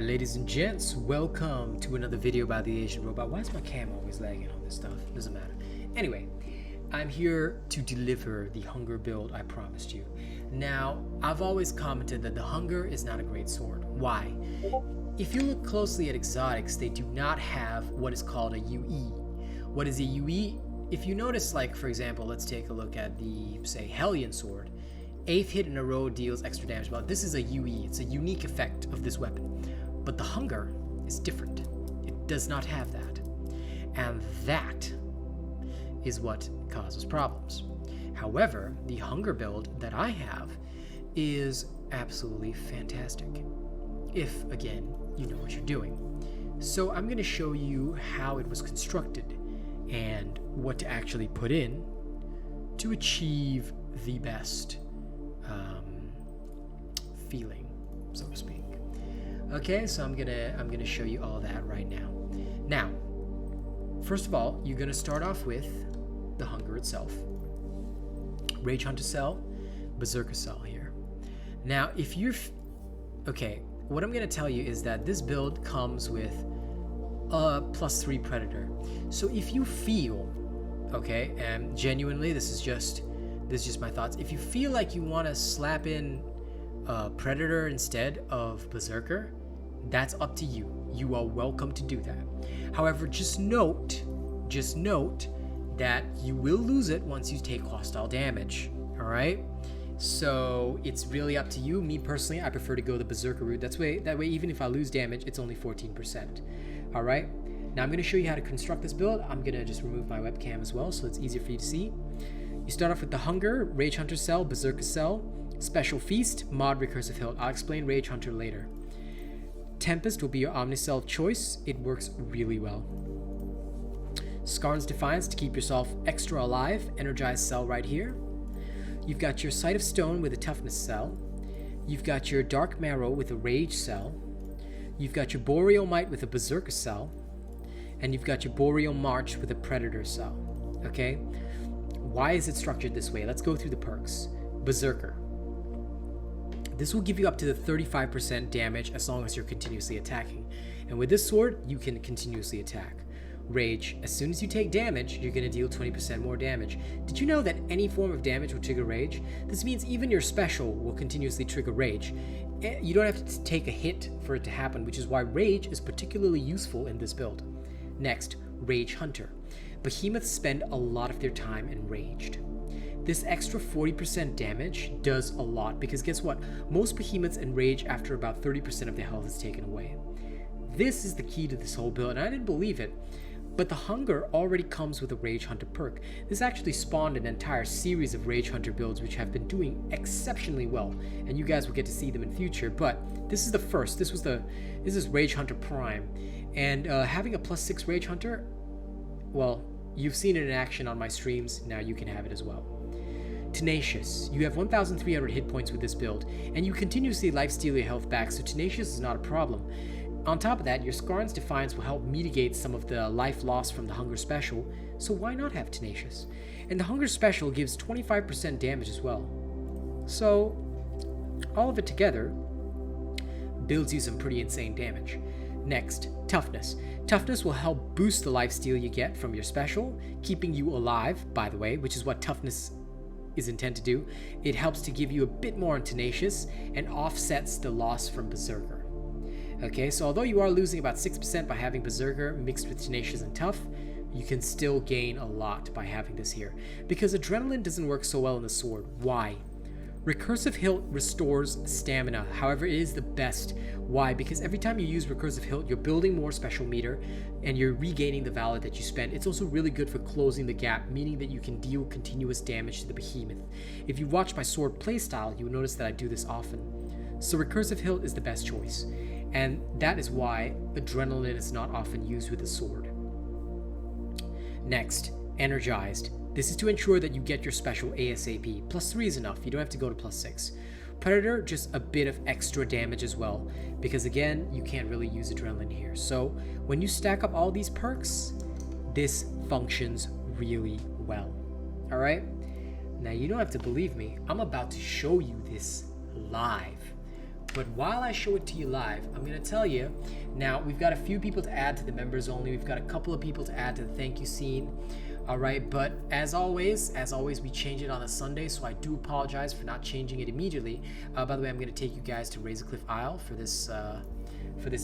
Alright, ladies and gents, welcome to another video by the Asian Robot. Why is my cam always lagging on this stuff? Doesn't matter. Anyway, I'm here to deliver the hunger build I promised you. Now, I've always commented that the hunger is not a great sword. Why? If you look closely at exotics, they do not have what is called a UE. What is a UE? If you notice, like, for example, let's take a look at the, say, Hellion sword. 8th hit in a row deals extra damage. Well, this is a UE. It's a unique effect of this weapon. But the hunger is different. It does not have that. And that is what causes problems. However, the hunger build that I have is absolutely fantastic. If, again, you know what you're doing. So I'm going to show you how it was constructed and what to actually put in to achieve the best feeling, so to speak. Okay, so I'm gonna show you all that right now. Now, first of all, you're gonna start off with the hunger itself. Rage Hunter cell, Berserker cell here. Now, if you're okay, what I'm gonna tell you is that this build comes with a +3 predator. So if you feel, okay, and genuinely, this is just my thoughts. If you feel like you want to slap in Predator instead of Berserker, that's up to you. You are welcome to do that. However, just note that you will lose it once you take hostile damage. All right. So it's really up to you. Me personally, I prefer to go the Berserker route. That way, even if I lose damage, it's only 14%. All right. Now I'm going to show you how to construct this build. I'm going to just remove my webcam as well, so it's easier for you to see. You start off with the Hunger, Rage Hunter cell, Berserker cell, Special Feast, Mod Recursive Hilt. I'll explain Rage Hunter later. Tempest will be your Omnicell of choice. It works really well. Skarn's Defiance to keep yourself extra alive. Energized cell right here. You've got your Sight of Stone with a Toughness cell. You've got your Dark Marrow with a Rage cell. You've got your Boreal Might with a Berserker cell. And you've got your Boreal March with a Predator cell. Okay? Why is it structured this way? Let's go through the perks. Berserker. This will give you up to the 35% damage as long as you're continuously attacking. And with this sword, you can continuously attack. Rage. As soon as you take damage, you're going to deal 20% more damage. Did you know that any form of damage will trigger Rage? This means even your special will continuously trigger Rage. You don't have to take a hit for it to happen, which is why Rage is particularly useful in this build. Next, Rage Hunter. Behemoths spend a lot of their time enraged. This extra 40% damage does a lot because guess what? Most behemoths enrage after about 30% of their health is taken away. This is the key to this whole build, and I didn't believe it, but the hunger already comes with a Rage Hunter perk. This actually spawned an entire series of Rage Hunter builds which have been doing exceptionally well, and you guys will get to see them in future, but this is the first. This is Rage Hunter Prime, and having a +6 Rage Hunter, well, you've seen it in action on my streams, now you can have it as well. Tenacious. You have 1,300 hit points with this build, and you continuously lifesteal your health back, so Tenacious is not a problem. On top of that, your Skarn's Defiance will help mitigate some of the life loss from the Hunger Special, so why not have Tenacious? And the Hunger Special gives 25% damage as well. So, all of it together builds you some pretty insane damage. Next, Toughness. Toughness will help boost the lifesteal you get from your special, keeping you alive, by the way, which is what Toughness is intended to do. It helps to give you a bit more on Tenacious and offsets the loss from Berserker. Okay, so although you are losing about 6% by having Berserker mixed with Tenacious and Tough, you can still gain a lot by having this here. Because Adrenaline doesn't work so well in the sword. Why? Recursive Hilt restores stamina, however it is the best. Why? Because every time you use Recursive Hilt, you're building more special meter and you're regaining the valor that you spent. It's also really good for closing the gap, meaning that you can deal continuous damage to the behemoth. If you watch my sword playstyle, you will notice that I do this often. So Recursive Hilt is the best choice, and that is why Adrenaline is not often used with the sword. Next, Energized. This is to ensure that you get your special ASAP. +3 is enough, you don't have to go to +6. Predator, just a bit of extra damage as well, because again, you can't really use Adrenaline here. So when you stack up all these perks, this functions really well. All right? Now you don't have to believe me, I'm about to show you this live. But while I show it to you live, I'm going to tell you, now we've got a few people to add to the members only. We've got a couple of people to add to the thank you scene. All right, but as always, we change it on a Sunday, so I do apologize for not changing it immediately. By the way, I'm going to take you guys to Razor Cliff Isle for this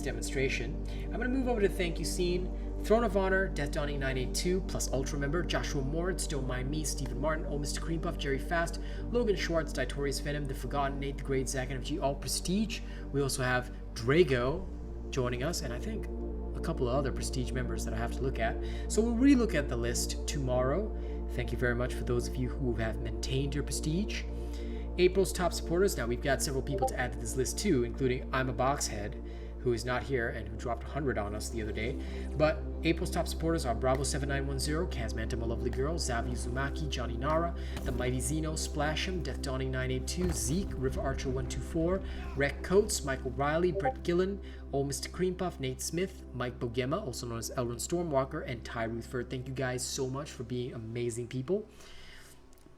demonstration. I'm going to move over to the thank you scene. Throne of Honor, Death Dawning 982, plus Ultra Member, Joshua Moritz, Don't Mind Me, Stephen Martin, Old Mr. Cream Puff, Jerry Fast, Logan Schwartz, Ditorius Venom, The Forgotten, Nate the Great, Zach NFG, all Prestige. We also have Drago joining us, and I think a couple of other Prestige members that I have to look at. So we'll relook at the list tomorrow. Thank you very much for those of you who have maintained your Prestige. April's top supporters. Now we've got several people to add to this list too, including I'm a Boxhead, who is not here and who dropped 100 on us the other day. But April's top supporters are Bravo7910, Kazmanta, My Lovely Girl, Zavi Uzumaki, Johnny Nara, The Mighty Zeno, Splash'em, Death Dawning 982, Zeke, River Archer 124, Rec Coates, Michael Riley, Brett Gillen, Old Mr. Cream Puff, Nate Smith, Mike Bogema, also known as Elrond Stormwalker, and Ty Rutherford. Thank you guys so much for being amazing people.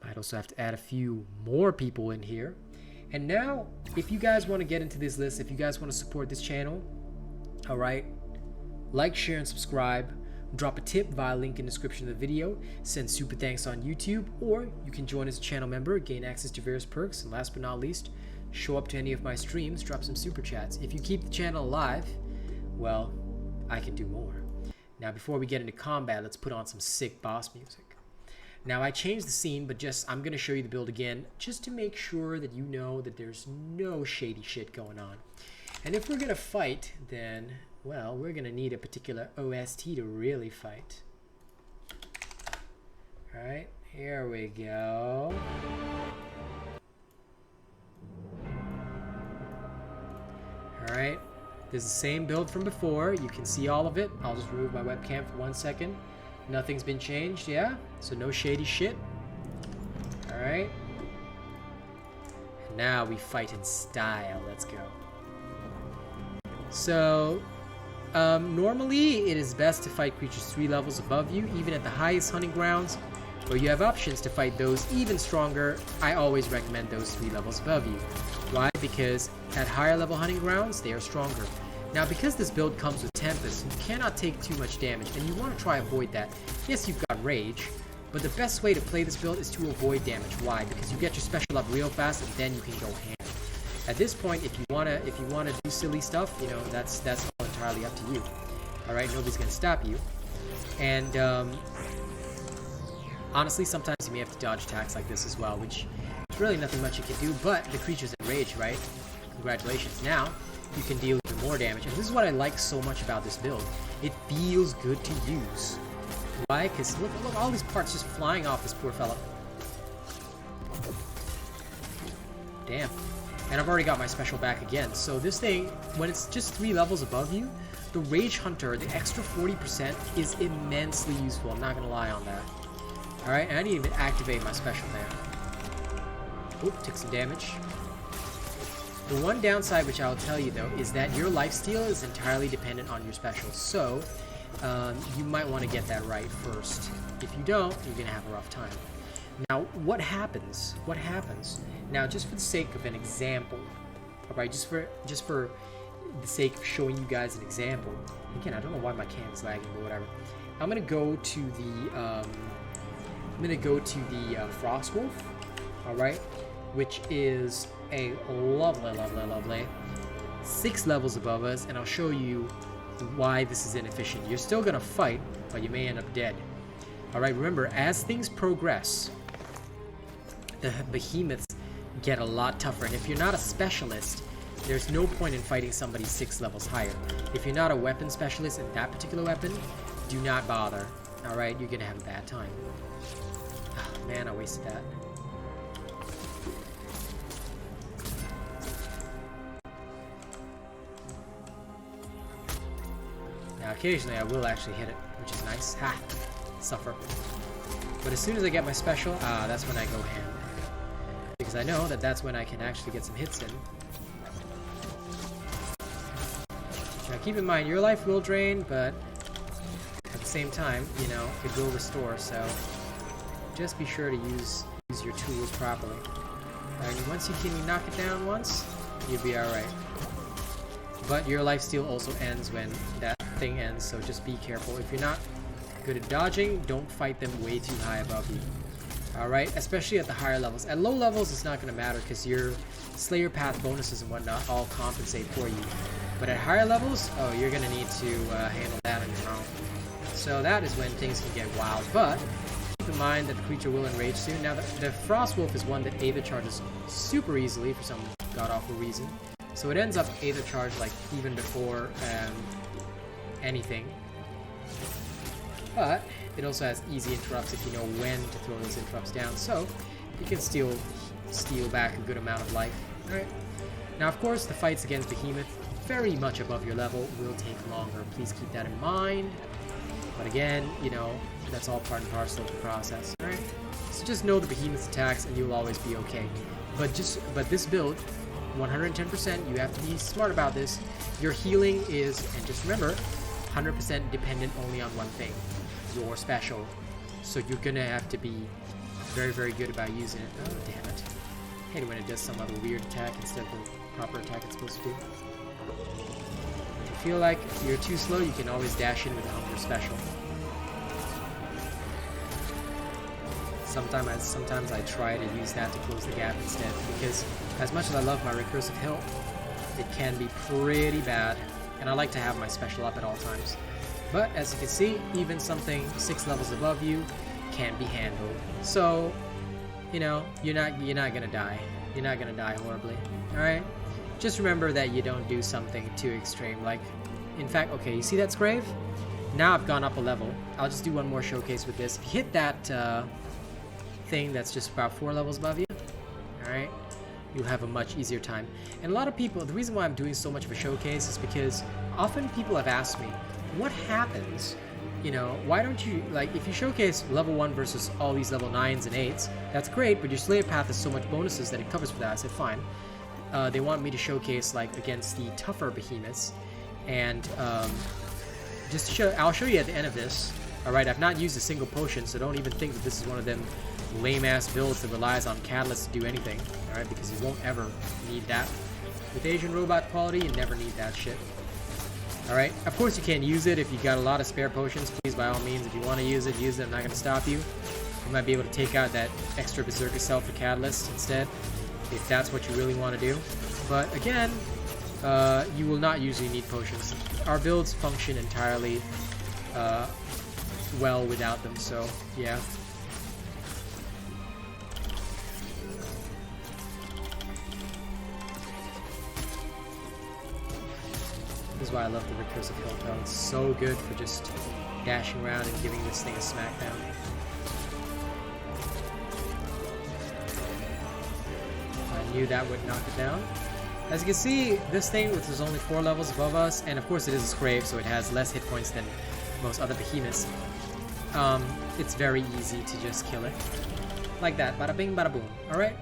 Might also have to add a few more people in here. And now, if you guys want to get into this list, if you guys want to support this channel, all right, like, share, and subscribe. Drop a tip via link in the description of the video. Send super thanks on YouTube, or you can join as a channel member, gain access to various perks, and last but not least, show up to any of my streams, drop some super chats. If you keep the channel alive, well, I can do more. Now, before we get into combat, let's put on some sick boss music. Now, I changed the scene, but I'm going to show you the build again, just to make sure that you know that there's no shady shit going on. And if we're going to fight, then, well, we're going to need a particular OST to really fight. All right, here we go. All right, this is the same build from before. You can see all of it. I'll just remove my webcam for 1 second. Nothing's been changed, yeah? So no shady shit. All right. And now we fight in style. Let's go. So, normally it is best to fight creatures 3 levels above you, even at the highest hunting grounds, where you have options to fight those even stronger. I always recommend those 3 levels above you. Why? Because at higher level hunting grounds, they are stronger. Now, because this build comes with Tempest, you cannot take too much damage, and you want to try avoid that. Yes, you've got Rage, but the best way to play this build is to avoid damage. Why? Because you get your special up real fast, and then you can go ham. At this point, if you wanna do silly stuff, you know, that's all entirely up to you. All right, nobody's gonna stop you. And honestly, sometimes you may have to dodge attacks like this as well, which is really nothing much you can do. But the creature's in Rage, right? Congratulations. Now you can deal even more damage, and this is what I like so much about this build. It feels good to use. Why? Because look, all these parts just flying off this poor fella. Damn. And I've already got my special back again. So this thing, when it's just 3 levels above you, the Rage Hunter, the extra 40% is immensely useful. I'm not gonna lie on that. All right, and I didn't even activate my special there. Oop, took some damage. The one downside, which I'll tell you though, is that your lifesteal is entirely dependent on your specials. So you might want to get that right first. If you don't, you're gonna have a rough time. Now, what happens? What happens? Now, just for the sake of an example, all right, just for the sake of showing you guys an example. Again, I don't know why my cam is lagging, but whatever. I'm gonna go to the Frostwolf, all right, which is a lovely 6 levels above us, and I'll show you why this is inefficient. You're still gonna fight, but you may end up dead. All right, remember, as things progress, the behemoths get a lot tougher, and if you're not a specialist, there's no point in fighting somebody 6 levels higher. If you're not a weapon specialist in that particular weapon, do not bother. All right, you're gonna have a bad time. Oh, man, I wasted that. Now, occasionally I will actually hit it, which is nice. Ha! Suffer. But as soon as I get my special, that's when I go ham. Because I know that that's when I can actually get some hits in. Now keep in mind, your life will drain, but at the same time, you know, it will restore, so just be sure to use your tools properly. And once you can knock it down once, You'll be alright. But your lifesteal also ends when that thing ends, so just be careful. If you're not good at dodging, don't fight them way too high above you. Alright, especially at the higher levels. At low levels, it's not going to matter because your Slayer Path bonuses and whatnot all compensate for you. But at higher levels, oh, you're going to need to handle that on your own. So that is when things can get wild. But keep in mind that the creature will enrage soon. Now, the Frost Wolf is one that Aether charges super easily for some god-awful reason. So it ends up Aether charge like even before anything. But it also has easy interrupts if you know when to throw those interrupts down. So you can still steal back a good amount of life. Alright. Now, of course, the fights against Behemoth, very much above your level, will take longer. Please keep that in mind. But again, you know, that's all part and parcel of the process. Alright? So just know the Behemoth's attacks and you'll always be okay. But this build, 110%, you have to be smart about this. Your healing is, and just remember, 100% dependent only on one thing, your special. So you're gonna have to be very, very good about using it. Oh, damn it. I hate it when it does some other weird attack instead of the proper attack it's supposed to do. If you feel like you're too slow, you can always dash in with a Hunger special. Sometimes I try to use that to close the gap instead, because as much as I love my recursive hill, it can be pretty bad, and I like to have my special up at all times. But as you can see, even something 6 levels above you can be handled. So, you know, you're not gonna die. You're not gonna die horribly. Alright? Just remember that you don't do something too extreme. Like, in fact, okay, you see that Scrave? Now I've gone up a level. I'll just do one more showcase with this. If you hit that thing that's just about 4 levels above you, alright, you'll have a much easier time. And a lot of people, the reason why I'm doing so much of a showcase is because often people have asked me, what happens, you know, why don't you, like, if you showcase level 1 versus all these level 9s and 8s, that's great, but your Slayer Path has so much bonuses that it covers for that. I said, fine. They want me to showcase, like, against the tougher behemoths, and just to show, I'll show you at the end of this. Alright, I've not used a single potion, so don't even think that this is one of them lame-ass builds that relies on catalyst to do anything. Alright, because you won't ever need that. With Asian robot quality, you never need that shit. Alright, of course you can use it if you got a lot of spare potions. Please, by all means, if you want to use it, use it. I'm not going to stop you. You might be able to take out that extra Berserker Self for catalyst instead, if that's what you really want to do. But again, you will not usually need potions. Our builds function entirely well without them, so yeah. This is why I love the recursive hill though. It's so good for just dashing around and giving this thing a smackdown. I knew that would knock it down. As you can see, this thing, which is only 4 levels above us, and of course it is a Scrave, so it has less hit points than most other behemoths. It's very easy to just kill it. Like that, bada bing, bada boom. Alright?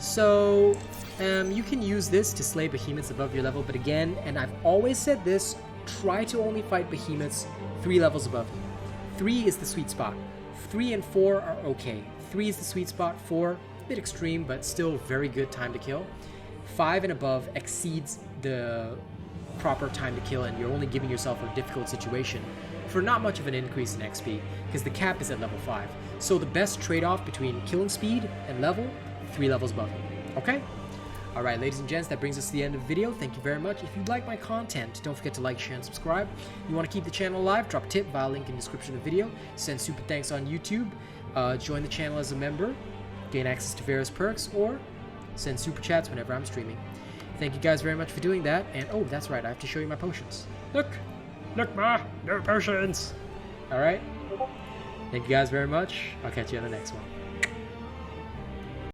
So, you can use this to slay behemoths above your level, but again, and I've always said this, try to only fight behemoths 3 levels above you. 3 is the sweet spot. 3 and 4 are okay. 3 is the sweet spot, 4, a bit extreme, but still very good time to kill. 5 and above exceeds the proper time to kill, and you're only giving yourself a difficult situation for not much of an increase in XP, because the cap is at level 5. So the best trade-off between killing speed and level, 3 levels above you. Okay? Alright, ladies and gents, that brings us to the end of the video. Thank you very much. If you like my content, don't forget to like, share, and subscribe. You want to keep the channel alive, drop a tip via link in the description of the video. Send super thanks on YouTube. Join the channel as a member. Gain access to various perks, or send super chats whenever I'm streaming. Thank you guys very much for doing that. And oh, that's right, I have to show you my potions. Look, ma, there are potions. Alright. Thank you guys very much. I'll catch you on the next one.